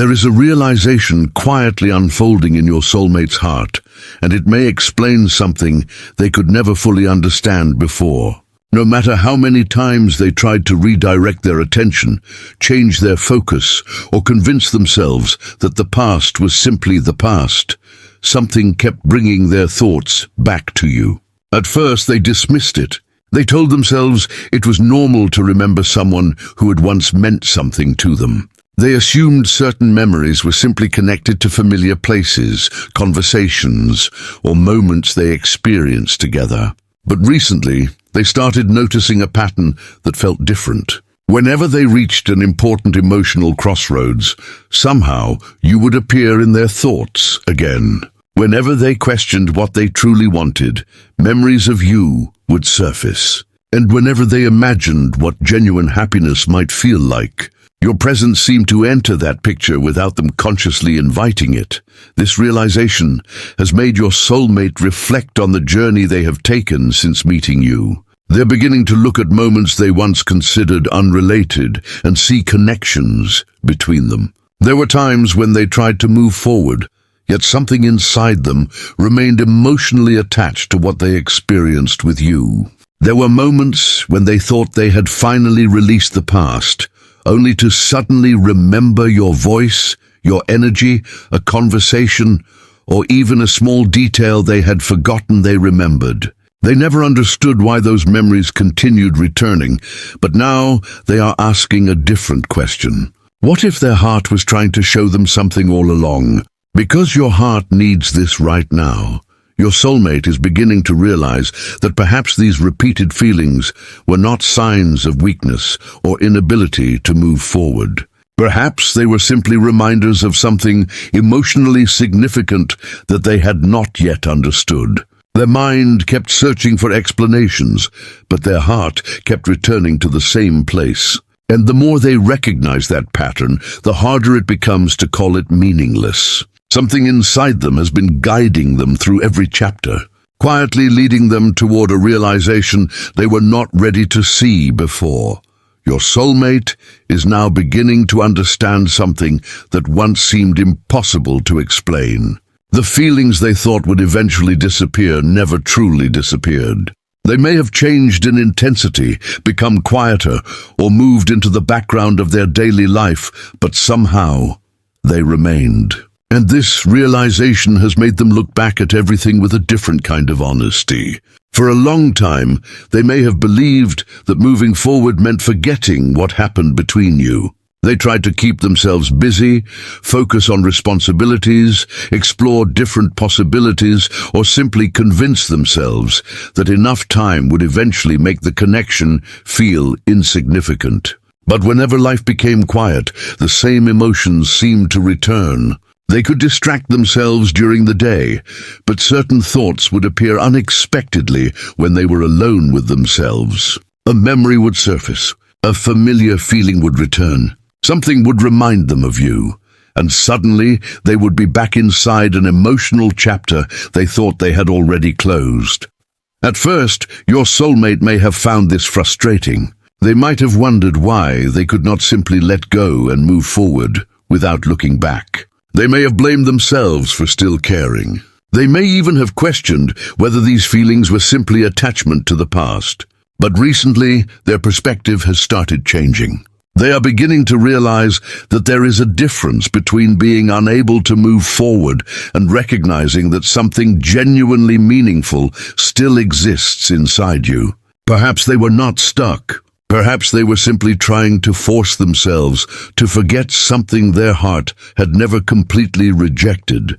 There is a realization quietly unfolding in your soulmate's heart, and it may explain something they could never fully understand before. No matter how many times they tried to redirect their attention, change their focus, or convince themselves that the past was simply the past, something kept bringing their thoughts back to you. At first, they dismissed it. They told themselves it was normal to remember someone who had once meant something to them. They assumed certain memories were simply connected to familiar places, conversations, or moments they experienced together. But recently, they started noticing a pattern that felt different. Whenever they reached an important emotional crossroads, somehow you would appear in their thoughts again. Whenever they questioned what they truly wanted, memories of you would surface. And whenever they imagined what genuine happiness might feel like, your presence seemed to enter that picture without them consciously inviting it. This realization has made your soulmate reflect on the journey they have taken since meeting you. They're beginning to look at moments they once considered unrelated and see connections between them. There were times when they tried to move forward, yet something inside them remained emotionally attached to what they experienced with you. There were moments when they thought they had finally released the past, only to suddenly remember your voice, your energy, a conversation, or even a small detail they had forgotten they remembered. They never understood why those memories continued returning, but now they are asking a different question. What if their heart was trying to show them something all along? Because your heart needs this right now, your soulmate is beginning to realize that perhaps these repeated feelings were not signs of weakness or inability to move forward. Perhaps they were simply reminders of something emotionally significant that they had not yet understood. Their mind kept searching for explanations, but their heart kept returning to the same place. And the more they recognize that pattern, the harder it becomes to call it meaningless. Something inside them has been guiding them through every chapter, quietly leading them toward a realization they were not ready to see before. Your soulmate is now beginning to understand something that once seemed impossible to explain. The feelings they thought would eventually disappear never truly disappeared. They may have changed in intensity, become quieter, or moved into the background of their daily life, but somehow they remained. And this realization has made them look back at everything with a different kind of honesty. For a long time, they may have believed that moving forward meant forgetting what happened between you. They tried to keep themselves busy, focus on responsibilities, explore different possibilities, or simply convince themselves that enough time would eventually make the connection feel insignificant. But whenever life became quiet, the same emotions seemed to return. They could distract themselves during the day, but certain thoughts would appear unexpectedly when they were alone with themselves. A memory would surface, a familiar feeling would return, something would remind them of you, and suddenly they would be back inside an emotional chapter they thought they had already closed. At first, your soulmate may have found this frustrating. They might have wondered why they could not simply let go and move forward without looking back. They may have blamed themselves for still caring. They may even have questioned whether these feelings were simply attachment to the past. But recently, their perspective has started changing. They are beginning to realize that there is a difference between being unable to move forward and recognizing that something genuinely meaningful still exists inside you. Perhaps they were not stuck. Perhaps they were simply trying to force themselves to forget something their heart had never completely rejected.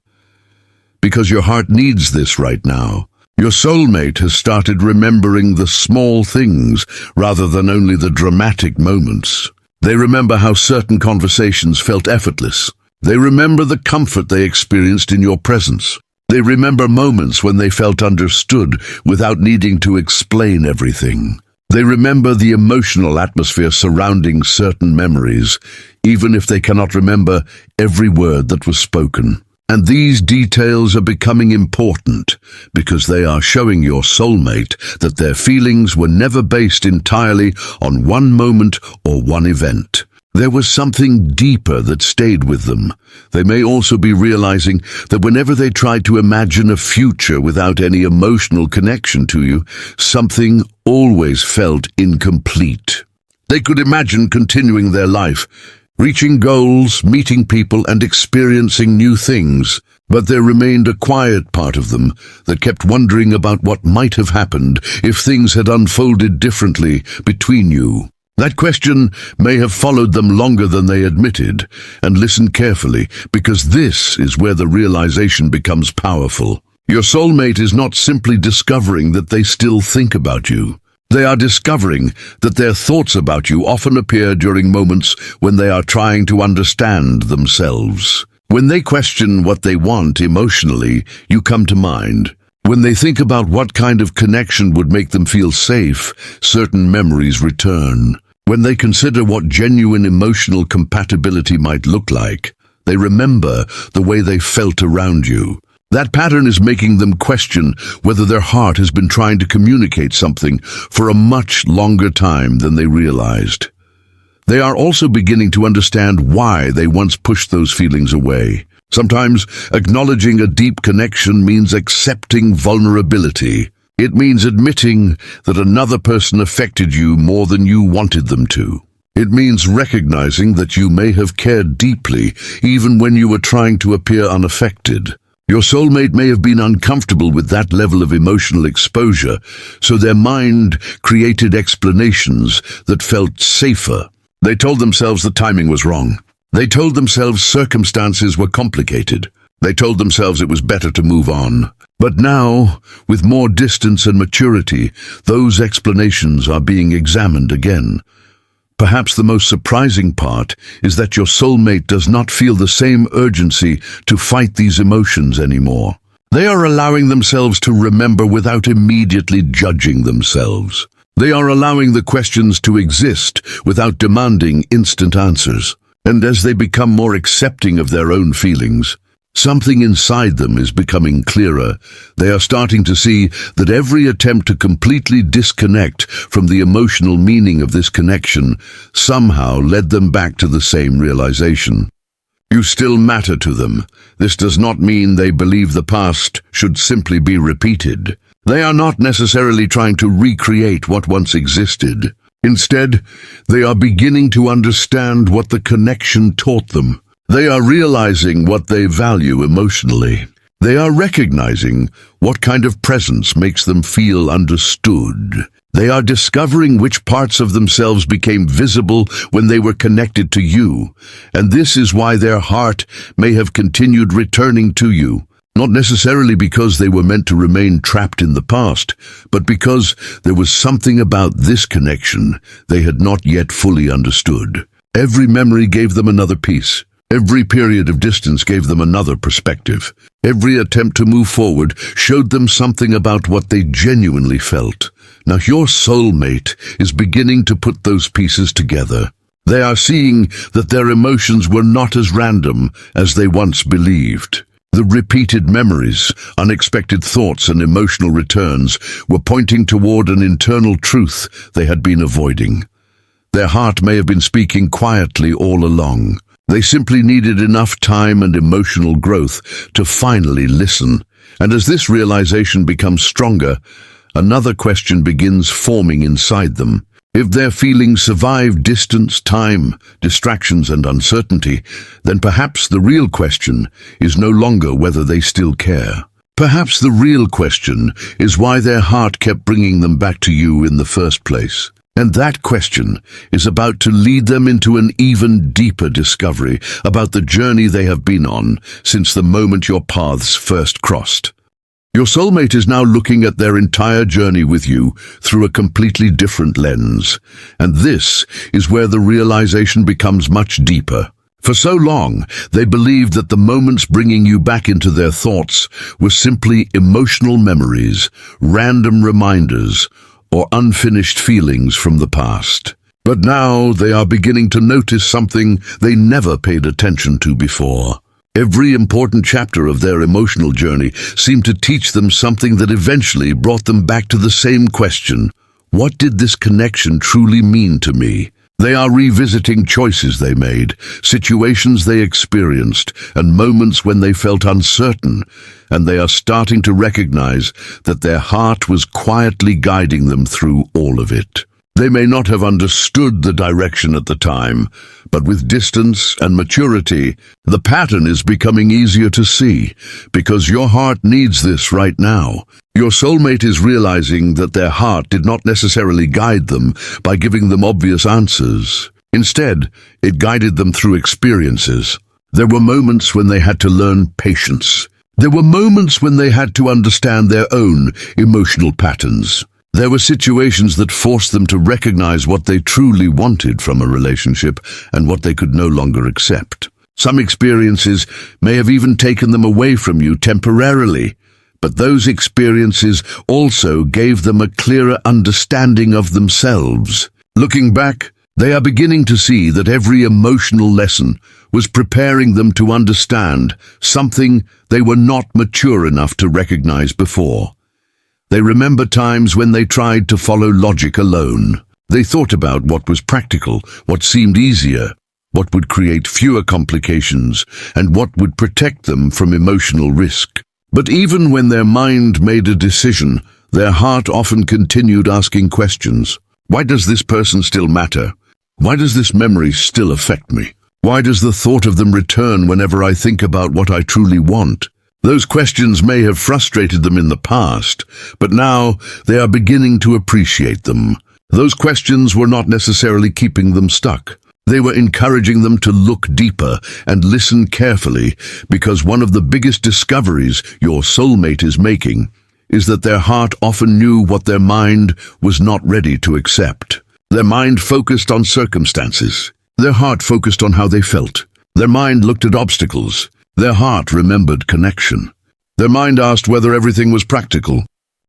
Because your heart needs this right now. Your soulmate has started remembering the small things rather than only the dramatic moments. They remember how certain conversations felt effortless. They remember the comfort they experienced in your presence. They remember moments when they felt understood without needing to explain everything. They remember the emotional atmosphere surrounding certain memories, even if they cannot remember every word that was spoken. And these details are becoming important because they are showing your soulmate that their feelings were never based entirely on one moment or one event. There was something deeper that stayed with them. They may also be realizing that whenever they tried to imagine a future without any emotional connection to you, something always felt incomplete. They could imagine continuing their life, reaching goals, meeting people, and experiencing new things, but there remained a quiet part of them that kept wondering about what might have happened if things had unfolded differently between you. That question may have followed them longer than they admitted, and listen carefully, because this is where the realization becomes powerful. Your soulmate is not simply discovering that they still think about you. They are discovering that their thoughts about you often appear during moments when they are trying to understand themselves. When they question what they want emotionally, you come to mind. When they think about what kind of connection would make them feel safe, certain memories return. When they consider what genuine emotional compatibility might look like, they remember the way they felt around you. That pattern is making them question whether their heart has been trying to communicate something for a much longer time than they realized. They are also beginning to understand why they once pushed those feelings away. Sometimes acknowledging a deep connection means accepting vulnerability. It means admitting that another person affected you more than you wanted them to. It means recognizing that you may have cared deeply even when you were trying to appear unaffected. Your soulmate may have been uncomfortable with that level of emotional exposure, so their mind created explanations that felt safer. They told themselves the timing was wrong. They told themselves circumstances were complicated. They told themselves it was better to move on. But now, with more distance and maturity, those explanations are being examined again. Perhaps the most surprising part is that your soulmate does not feel the same urgency to fight these emotions anymore. They are allowing themselves to remember without immediately judging themselves. They are allowing the questions to exist without demanding instant answers. And as they become more accepting of their own feelings, something inside them is becoming clearer. They are starting to see that every attempt to completely disconnect from the emotional meaning of this connection somehow led them back to the same realization. You still matter to them. This does not mean they believe the past should simply be repeated. They are not necessarily trying to recreate what once existed. Instead, they are beginning to understand what the connection taught them. They are realizing what they value emotionally. They are recognizing what kind of presence makes them feel understood. They are discovering which parts of themselves became visible when they were connected to you, and this is why their heart may have continued returning to you. Not necessarily because they were meant to remain trapped in the past, but because there was something about this connection they had not yet fully understood. Every memory gave them another piece. Every period of distance gave them another perspective. Every attempt to move forward showed them something about what they genuinely felt. Now your soulmate is beginning to put those pieces together. They are seeing that their emotions were not as random as they once believed. The repeated memories, unexpected thoughts, and emotional returns were pointing toward an internal truth they had been avoiding. Their heart may have been speaking quietly all along. They simply needed enough time and emotional growth to finally listen. And as this realization becomes stronger, another question begins forming inside them. If their feelings survive distance, time, distractions, and uncertainty, then perhaps the real question is no longer whether they still care. Perhaps the real question is why their heart kept bringing them back to you in the first place. And that question is about to lead them into an even deeper discovery about the journey they have been on since the moment your paths first crossed. Your soulmate is now looking at their entire journey with you through a completely different lens, and this is where the realization becomes much deeper. For so long, they believed that the moments bringing you back into their thoughts were simply emotional memories, random reminders, or unfinished feelings from the past. But now they are beginning to notice something they never paid attention to before. Every important chapter of their emotional journey seemed to teach them something that eventually brought them back to the same question. What did this connection truly mean to me? They are revisiting choices they made, situations they experienced, and moments when they felt uncertain, and they are starting to recognize that their heart was quietly guiding them through all of it. They may not have understood the direction at the time, but with distance and maturity, the pattern is becoming easier to see, because your heart needs this right now. Your soulmate is realizing that their heart did not necessarily guide them by giving them obvious answers. Instead, it guided them through experiences. There were moments when they had to learn patience. There were moments when they had to understand their own emotional patterns. There were situations that forced them to recognize what they truly wanted from a relationship and what they could no longer accept. Some experiences may have even taken them away from you temporarily, but those experiences also gave them a clearer understanding of themselves. Looking back, they are beginning to see that every emotional lesson was preparing them to understand something they were not mature enough to recognize before. They remember times when they tried to follow logic alone. They thought about what was practical, what seemed easier, what would create fewer complications, and what would protect them from emotional risk. But even when their mind made a decision, their heart often continued asking questions. Why does this person still matter? Why does this memory still affect me? Why does the thought of them return whenever I think about what I truly want? Those questions may have frustrated them in the past, but now they are beginning to appreciate them. Those questions were not necessarily keeping them stuck. They were encouraging them to look deeper and listen carefully, because one of the biggest discoveries your soulmate is making is that their heart often knew what their mind was not ready to accept. Their mind focused on circumstances. Their heart focused on how they felt. Their mind looked at obstacles. Their heart remembered connection. Their mind asked whether everything was practical.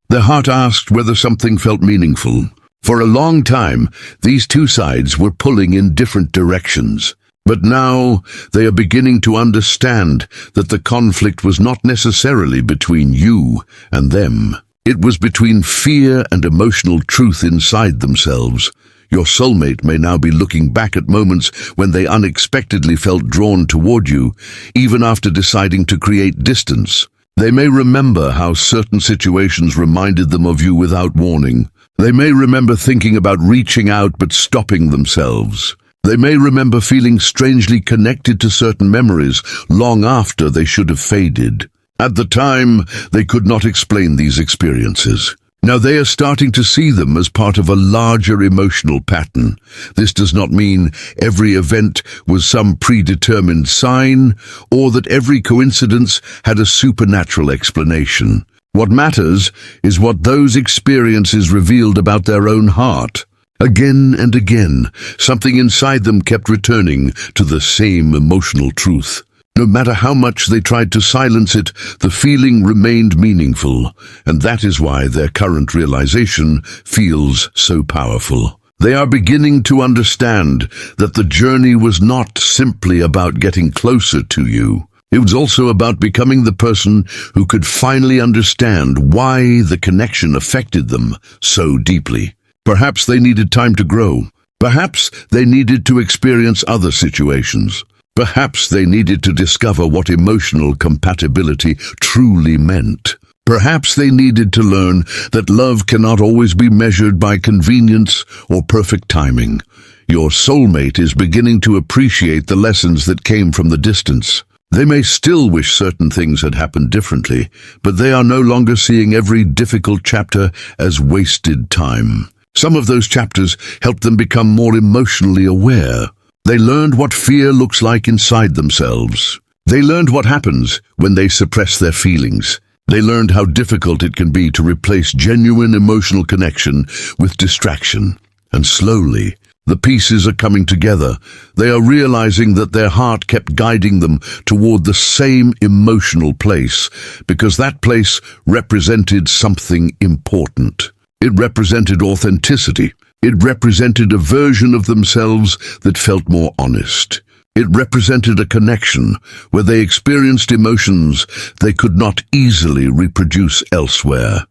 Their heart asked whether something felt meaningful. For a long time, these two sides were pulling in different directions. But now they are beginning to understand that the conflict was not necessarily between you and them. It was between fear and emotional truth inside themselves. Your soulmate may now be looking back at moments when they unexpectedly felt drawn toward you, even after deciding to create distance. They may remember how certain situations reminded them of you without warning. They may remember thinking about reaching out but stopping themselves. They may remember feeling strangely connected to certain memories long after they should have faded. At the time, they could not explain these experiences. Now they are starting to see them as part of a larger emotional pattern. This does not mean every event was some predetermined sign, or that every coincidence had a supernatural explanation. What matters is what those experiences revealed about their own heart. Again and again, something inside them kept returning to the same emotional truth. No matter how much they tried to silence it, the feeling remained meaningful, and that is why their current realization feels so powerful. They are beginning to understand that the journey was not simply about getting closer to you. It was also about becoming the person who could finally understand why the connection affected them so deeply. Perhaps they needed time to grow. Perhaps they needed to experience other situations. Perhaps they needed to discover what emotional compatibility truly meant. Perhaps they needed to learn that love cannot always be measured by convenience or perfect timing. Your soulmate is beginning to appreciate the lessons that came from the distance. They may still wish certain things had happened differently, but they are no longer seeing every difficult chapter as wasted time. Some of those chapters helped them become more emotionally aware. They learned what fear looks like inside themselves. They learned what happens when they suppress their feelings. They learned how difficult it can be to replace genuine emotional connection with distraction. And slowly, the pieces are coming together. They are realizing that their heart kept guiding them toward the same emotional place, because that place represented something important. It represented authenticity. It represented a version of themselves that felt more honest. It represented a connection where they experienced emotions they could not easily reproduce elsewhere.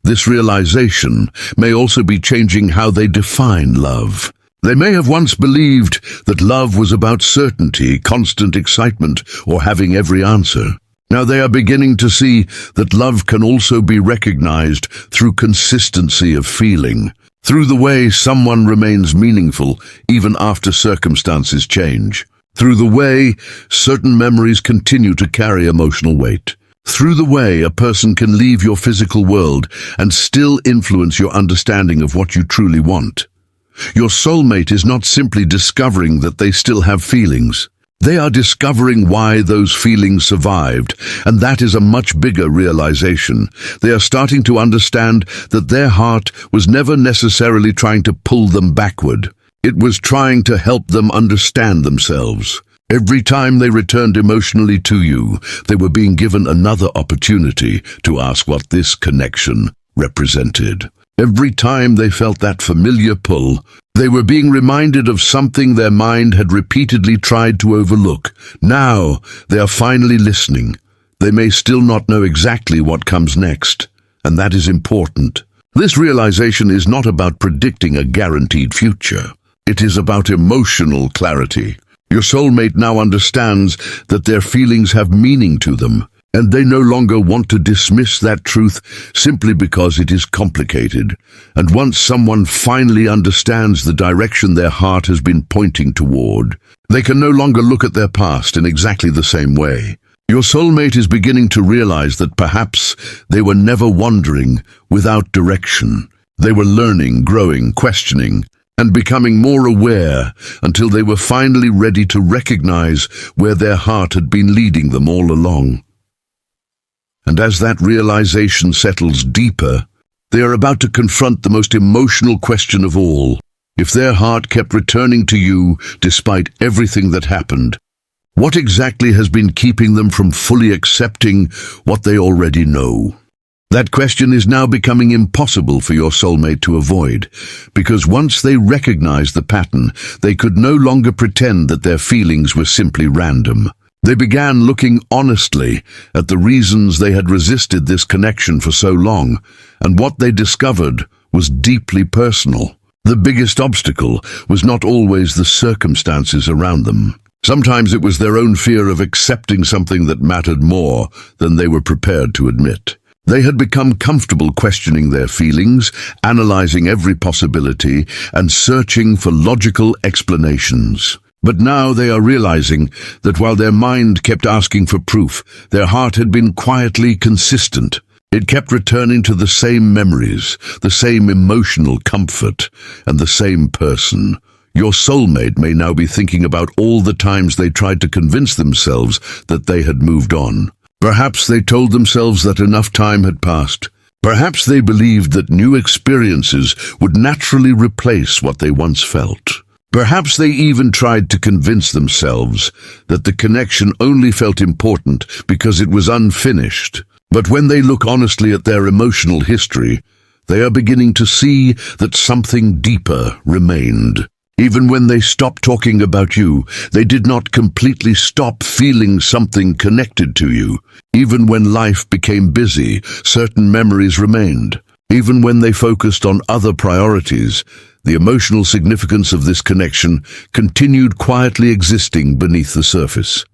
This realization may also be changing how they define love. They may have once believed that love was about certainty, constant excitement, or having every answer. Now they are beginning to see that love can also be recognized through consistency of feeling, through the way someone remains meaningful even after circumstances change, through the way certain memories continue to carry emotional weight, through the way a person can leave your physical world and still influence your understanding of what you truly want. Your soulmate is not simply discovering that they still have feelings. They are discovering why those feelings survived, and that is a much bigger realization. They are starting to understand that their heart was never necessarily trying to pull them backward. It was trying to help them understand themselves. Every time they returned emotionally to you, they were being given another opportunity to ask what this connection represented. Every time they felt that familiar pull, they were being reminded of something their mind had repeatedly tried to overlook. Now, they are finally listening. They may still not know exactly what comes next, and that is important. This realization is not about predicting a guaranteed future. It is about emotional clarity. Your soulmate now understands that their feelings have meaning to them, and they no longer want to dismiss that truth simply because it is complicated. And once someone finally understands the direction their heart has been pointing toward, they can no longer look at their past in exactly the same way. Your soulmate is beginning to realize that perhaps they were never wandering without direction. They were learning, growing, questioning, and becoming more aware until they were finally ready to recognize where their heart had been leading them all along. And as that realization settles deeper, they are about to confront the most emotional question of all. If their heart kept returning to you despite everything that happened, what exactly has been keeping them from fully accepting what they already know? That question is now becoming impossible for your soulmate to avoid, because once they recognize the pattern, they could no longer pretend that their feelings were simply random. They began looking honestly at the reasons they had resisted this connection for so long, and what they discovered was deeply personal. The biggest obstacle was not always the circumstances around them. Sometimes it was their own fear of accepting something that mattered more than they were prepared to admit. They had become comfortable questioning their feelings, analyzing every possibility, and searching for logical explanations. But now they are realizing that while their mind kept asking for proof, their heart had been quietly consistent. It kept returning to the same memories, the same emotional comfort, and the same person. Your soulmate may now be thinking about all the times they tried to convince themselves that they had moved on. Perhaps they told themselves that enough time had passed. Perhaps they believed that new experiences would naturally replace what they once felt. Perhaps they even tried to convince themselves that the connection only felt important because it was unfinished. But when they look honestly at their emotional history, they are beginning to see that something deeper remained. Even when they stopped talking about you, they did not completely stop feeling something connected to you. Even when life became busy, certain memories remained. Even when they focused on other priorities, the emotional significance of this connection continued quietly existing beneath the surface.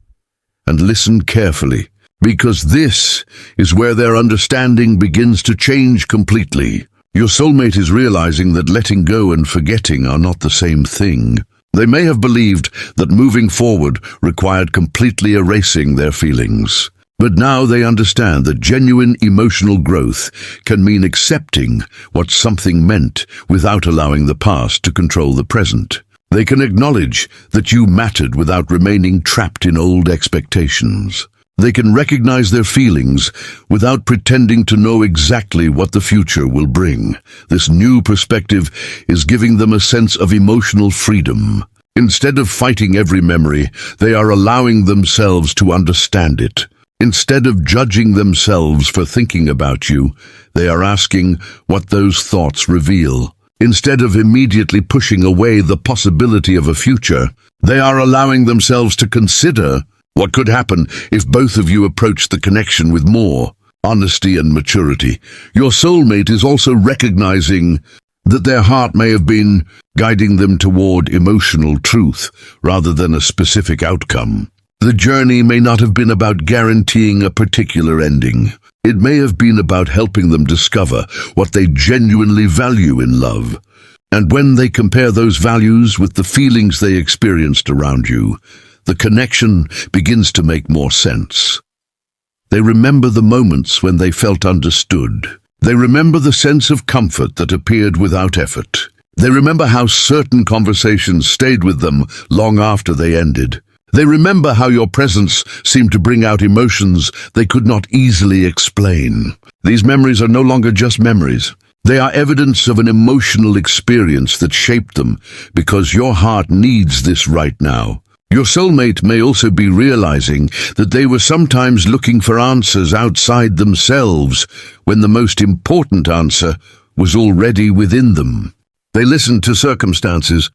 And listen carefully, because this is where their understanding begins to change completely. Your soulmate is realizing that letting go and forgetting are not the same thing. They may have believed that moving forward required completely erasing their feelings. But now they understand that genuine emotional growth can mean accepting what something meant without allowing the past to control the present. They can acknowledge that you mattered without remaining trapped in old expectations. They can recognize their feelings without pretending to know exactly what the future will bring. This new perspective is giving them a sense of emotional freedom. Instead of fighting every memory, they are allowing themselves to understand it. Instead of judging themselves for thinking about you, they are asking what those thoughts reveal. Instead of immediately pushing away the possibility of a future, they are allowing themselves to consider what could happen if both of you approached the connection with more honesty and maturity. Your soulmate is also recognizing that their heart may have been guiding them toward emotional truth rather than a specific outcome. The journey may not have been about guaranteeing a particular ending. It may have been about helping them discover what they genuinely value in love. And when they compare those values with the feelings they experienced around you, the connection begins to make more sense. They remember the moments when they felt understood. They remember the sense of comfort that appeared without effort. They remember how certain conversations stayed with them long after they ended. They remember how your presence seemed to bring out emotions they could not easily explain. These memories are no longer just memories. They are evidence of an emotional experience that shaped them because your heart needs this right now. Your soulmate may also be realizing that they were sometimes looking for answers outside themselves when the most important answer was already within them. They listened to circumstances.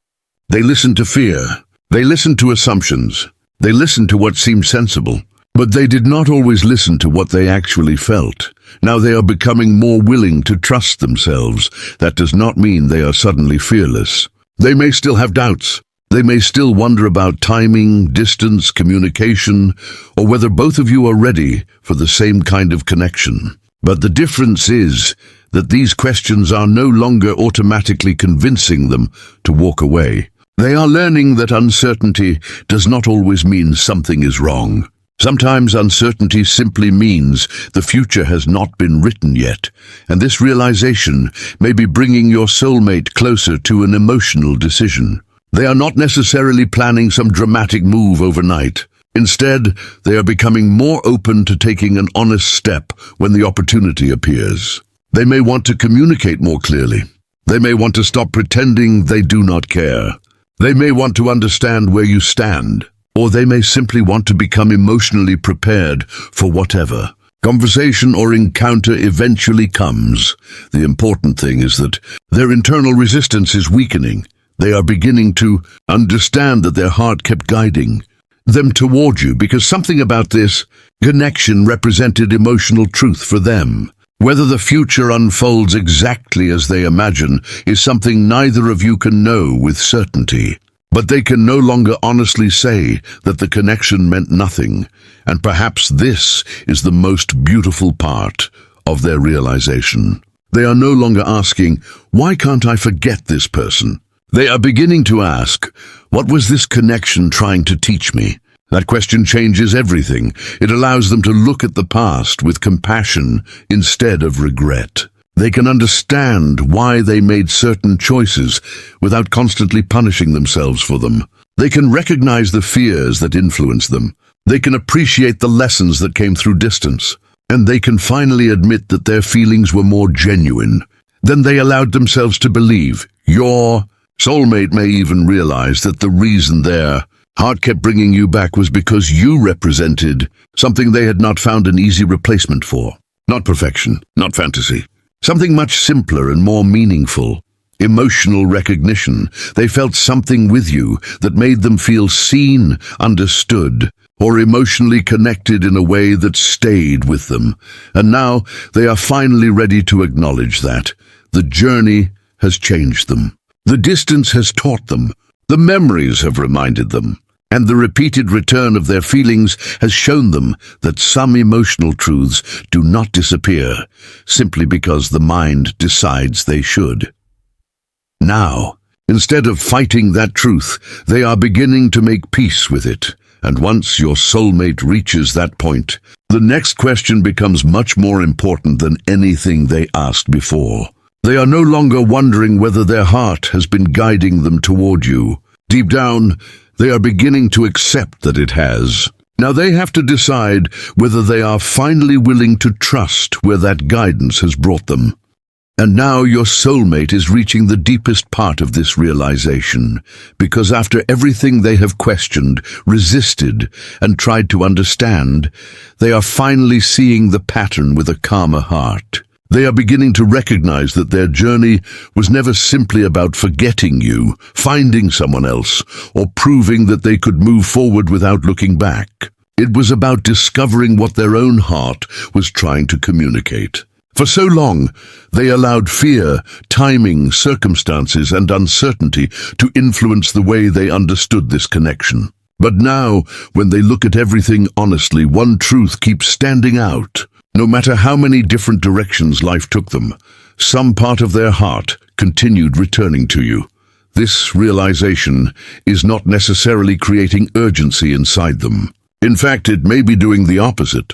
They listened to fear. They listened to assumptions. They listened to what seemed sensible. But they did not always listen to what they actually felt. Now they are becoming more willing to trust themselves. That does not mean they are suddenly fearless. They may still have doubts. They may still wonder about timing, distance, communication, or whether both of you are ready for the same kind of connection. But the difference is that these questions are no longer automatically convincing them to walk away. They are learning that uncertainty does not always mean something is wrong. Sometimes uncertainty simply means the future has not been written yet, and this realization may be bringing your soulmate closer to an emotional decision. They are not necessarily planning some dramatic move overnight. Instead, they are becoming more open to taking an honest step when the opportunity appears. They may want to communicate more clearly. They may want to stop pretending they do not care. They may want to understand where you stand, or they may simply want to become emotionally prepared for whatever conversation or encounter eventually comes. The important thing is that their internal resistance is weakening. They are beginning to understand that their heart kept guiding them toward you because something about this connection represented emotional truth for them. Whether the future unfolds exactly as they imagine is something neither of you can know with certainty. But they can no longer honestly say that the connection meant nothing, and perhaps this is the most beautiful part of their realization. They are no longer asking, "Why can't I forget this person?" They are beginning to ask, "What was this connection trying to teach me?" That question changes everything. It allows them to look at the past with compassion instead of regret. They can understand why they made certain choices without constantly punishing themselves for them. They can recognize the fears that influenced them. They can appreciate the lessons that came through distance. And they can finally admit that their feelings were more genuine than they allowed themselves to believe. Your soulmate may even realize that the reason their heart kept bringing you back was because you represented something they had not found an easy replacement for. Not perfection, not fantasy. Something much simpler and more meaningful. Emotional recognition. They felt something with you that made them feel seen, understood, or emotionally connected in a way that stayed with them. And now they are finally ready to acknowledge that. The journey has changed them. The distance has taught them. The memories have reminded them. And the repeated return of their feelings has shown them that some emotional truths do not disappear simply because the mind decides they should. Now, instead of fighting that truth, they are beginning to make peace with it. And once your soulmate reaches that point, the next question becomes much more important than anything they asked before. They are no longer wondering whether their heart has been guiding them toward you. Deep down, they are beginning to accept that it has. Now they have to decide whether they are finally willing to trust where that guidance has brought them. And now your soulmate is reaching the deepest part of this realization, because after everything they have questioned, resisted, and tried to understand, they are finally seeing the pattern with a calmer heart. They are beginning to recognize that their journey was never simply about forgetting you, finding someone else, or proving that they could move forward without looking back. It was about discovering what their own heart was trying to communicate. For so long, they allowed fear, timing, circumstances, and uncertainty to influence the way they understood this connection. But now, when they look at everything honestly, one truth keeps standing out. No matter how many different directions life took them, some part of their heart continued returning to you. This realization is not necessarily creating urgency inside them. In fact, it may be doing the opposite.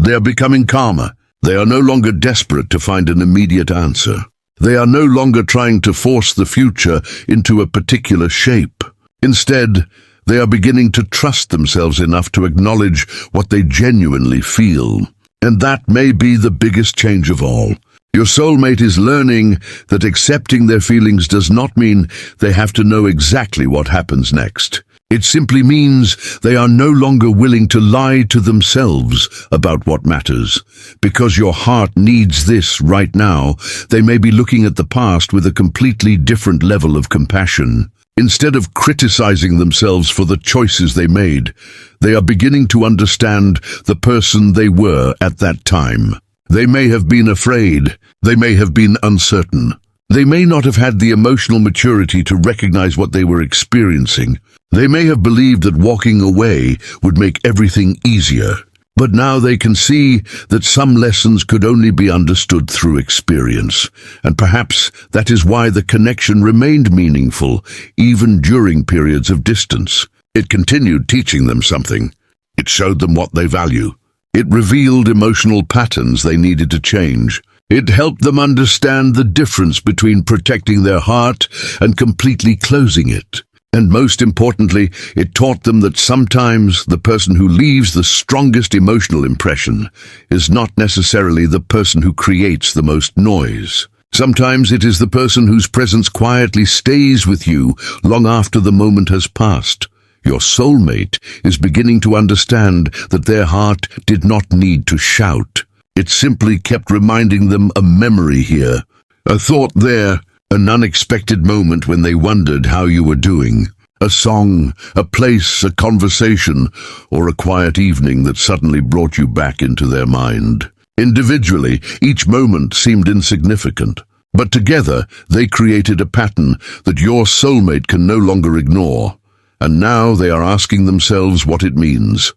They are becoming calmer. They are no longer desperate to find an immediate answer. They are no longer trying to force the future into a particular shape. Instead, they are beginning to trust themselves enough to acknowledge what they genuinely feel. And that may be the biggest change of all. Your soulmate is learning that accepting their feelings does not mean they have to know exactly what happens next. It simply means they are no longer willing to lie to themselves about what matters. Because your heart needs this right now, they may be looking at the past with a completely different level of compassion. Instead of criticizing themselves for the choices they made, they are beginning to understand the person they were at that time. They may have been afraid. They may have been uncertain. They may not have had the emotional maturity to recognize what they were experiencing. They may have believed that walking away would make everything easier. But now they can see that some lessons could only be understood through experience. And perhaps that is why the connection remained meaningful, even during periods of distance. It continued teaching them something. It showed them what they value. It revealed emotional patterns they needed to change. It helped them understand the difference between protecting their heart and completely closing it. And most importantly, it taught them that sometimes the person who leaves the strongest emotional impression is not necessarily the person who creates the most noise. Sometimes it is the person whose presence quietly stays with you long after the moment has passed. Your soulmate is beginning to understand that their heart did not need to shout. It simply kept reminding them a memory here, a thought there, an unexpected moment when they wondered how you were doing. A song, a place, a conversation, or a quiet evening that suddenly brought you back into their mind. Individually, each moment seemed insignificant, but together they created a pattern that your soulmate can no longer ignore. And now they are asking themselves what it means.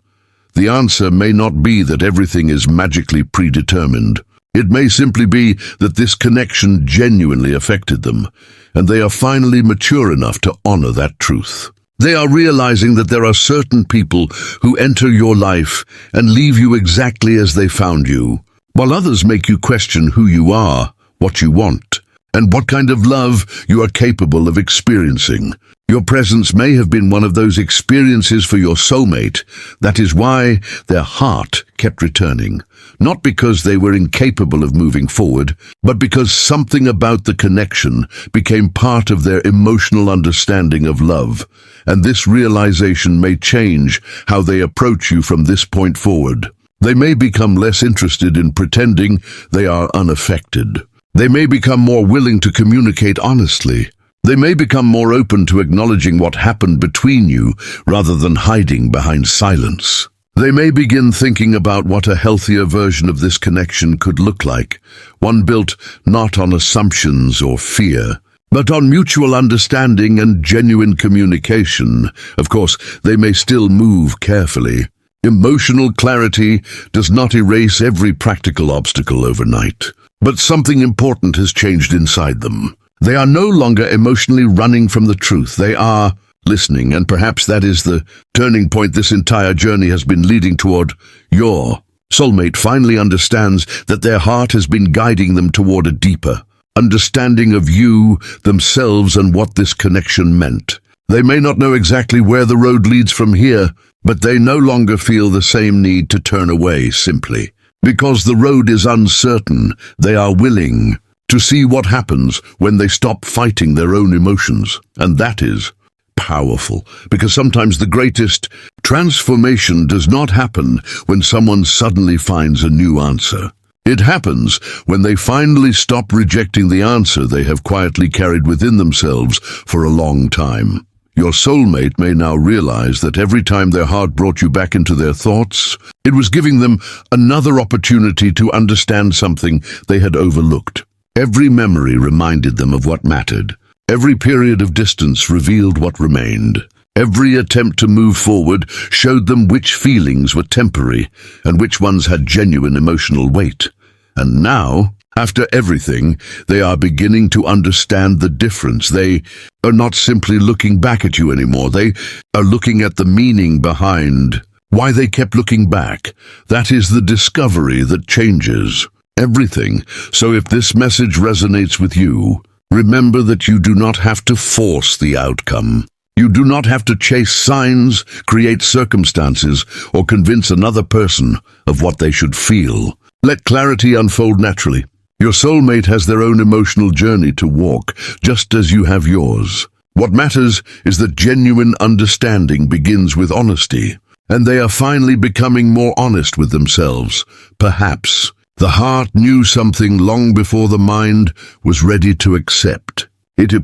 The answer may not be that everything is magically predetermined. It may simply be that this connection genuinely affected them, and they are finally mature enough to honor that truth. They are realizing that there are certain people who enter your life and leave you exactly as they found you, while others make you question who you are, what you want, and what kind of love you are capable of experiencing. Your presence may have been one of those experiences for your soulmate. That is why their heart kept returning. Not because they were incapable of moving forward, but because something about the connection became part of their emotional understanding of love. And this realization may change how they approach you from this point forward. They may become less interested in pretending they are unaffected. They may become more willing to communicate honestly. They may become more open to acknowledging what happened between you rather than hiding behind silence. They may begin thinking about what a healthier version of this connection could look like, one built not on assumptions or fear, but on mutual understanding and genuine communication. Of course, they may still move carefully. Emotional clarity does not erase every practical obstacle overnight, but something important has changed inside them. They are no longer emotionally running from the truth. They are listening, and perhaps that is the turning point this entire journey has been leading toward. Your soulmate finally understands that their heart has been guiding them toward a deeper understanding of you, themselves, and what this connection meant. They may not know exactly where the road leads from here, but they no longer feel the same need to turn away simply. Because the road is uncertain, they are willing to see what happens when they stop fighting their own emotions. And that is powerful, because sometimes the greatest transformation does not happen when someone suddenly finds a new answer. It happens when they finally stop rejecting the answer they have quietly carried within themselves for a long time. Your soulmate may now realize that every time their heart brought you back into their thoughts, it was giving them another opportunity to understand something they had overlooked. Every memory reminded them of what mattered. Every period of distance revealed what remained. Every attempt to move forward showed them which feelings were temporary and which ones had genuine emotional weight. And now, after everything, they are beginning to understand the difference. They are not simply looking back at you anymore. They are looking at the meaning behind why they kept looking back. That is the discovery that changes everything. So if this message resonates with you, remember that you do not have to force the outcome. You do not have to chase signs, create circumstances, or convince another person of what they should feel. Let clarity unfold naturally. Your soulmate has their own emotional journey to walk, just as you have yours. What matters is that genuine understanding begins with honesty, and they are finally becoming more honest with themselves. Perhaps the heart knew something long before the mind was ready to accept.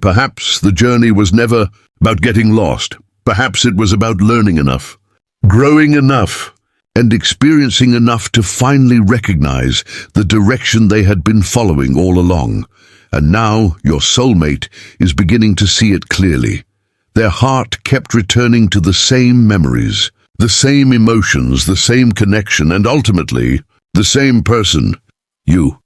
Perhaps the journey was never about getting lost. Perhaps it was about learning enough, growing enough, and experiencing enough to finally recognize the direction they had been following all along. And now your soulmate is beginning to see it clearly. Their heart kept returning to the same memories, the same emotions, the same connection, and ultimately, the same person, you.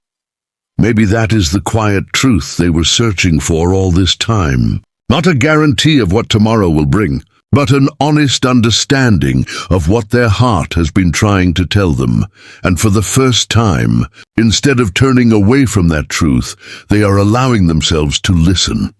Maybe that is the quiet truth they were searching for all this time. Not a guarantee of what tomorrow will bring, but an honest understanding of what their heart has been trying to tell them. And for the first time, instead of turning away from that truth, they are allowing themselves to listen.